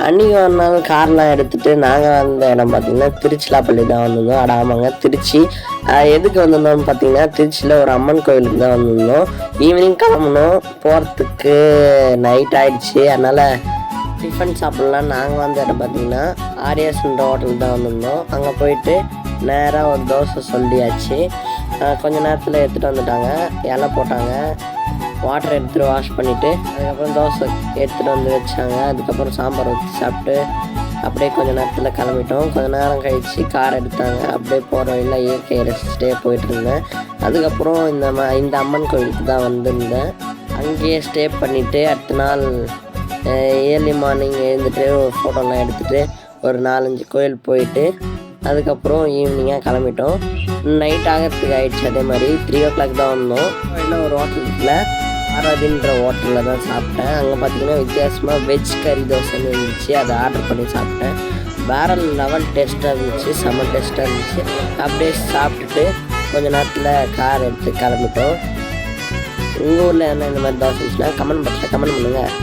அன்றைக்கி ஒரு நாள் கார்லாம் எடுத்துகிட்டு நாங்கள் வந்த இடம் பார்த்திங்கன்னா திருச்சிலாப்பள்ளி தான் வந்திருந்தோம். ஆமாங்க, திருச்சி. எதுக்கு வந்திருந்தோம்னு பார்த்திங்கன்னா திருச்சியில் ஒரு அம்மன் கோயிலுக்கு தான் வந்திருந்தோம். ஈவினிங் கிளம்பணும், போகிறதுக்கு நைட் ஆகிடுச்சு. அதனால் டிஃபன் சாப்பிட்லாம். நாங்கள் வந்த இடம் பார்த்திங்கன்னா ஆர்யாஸ்ன்ற ஹோட்டல் தான் வந்திருந்தோம். அங்கே போயிட்டு நேராக ஒரு தோசை சொல்லியாச்சு. கொஞ்சம் நேரத்தில் எடுத்துகிட்டு வந்துட்டாங்க, இலை போட்டாங்க, வாட்டர் எடுத்துகிட்டு வாஷ் பண்ணிவிட்டு அதுக்கப்புறம் தோசை எடுத்துகிட்டு வந்து வச்சாங்க. அதுக்கப்புறம் சாம்பார் வச்சு சாப்பிட்டு அப்படியே கொஞ்சம் நேரத்தில் கிளம்பிட்டோம். கொஞ்சம் நேரம் கழித்து கார் எடுத்தாங்க. அப்படியே போகிற வழியில் இயற்கையை ரசிச்சுட்டே போயிட்டு இருந்தேன். அதுக்கப்புறம் இந்த அம்மன் கோயிலுக்கு தான் வந்திருந்தேன். அங்கேயே ஸ்டே பண்ணிவிட்டு அடுத்த நாள் ஏர்லி மார்னிங் எழுந்துட்டு ஒரு ஃபோட்டோலாம் எடுத்துகிட்டு ஒரு 4-5 கோயில் போயிட்டு அதுக்கப்புறம் ஈவினிங்காக கிளம்பிட்டோம். நைட் ஆகிறதுக்கு ஆகிடுச்சு. அதே மாதிரி 3 o'clock தான் வந்தோம். இல்லை ஒரு ஹோட்டலுக்குள்ள ஆராதின்ற ஹோட்டலில் தான் சாப்பிட்டேன். அங்கே பார்த்திங்கன்னா வித்தியாசமாக வெஜ் கறி தோசைன்னு இருந்துச்சு. அதை ஆர்டர் பண்ணி சாப்பிட்டேன். வேறு லெவல் டேஸ்ட்டாக இருந்துச்சு, செம்ம டேஸ்ட்டாக இருந்துச்சு. அப்படியே சாப்பிட்டுட்டு கொஞ்சம் நேரத்தில் கார் எடுத்து கிளம்பிட்டோம். உங்கள் ஊரில் என்ன இந்த மாதிரி தோசை இருந்துச்சுன்னா கமெண்ட் பாக்ஸில் கமெண்ட் பண்ணுங்கள்.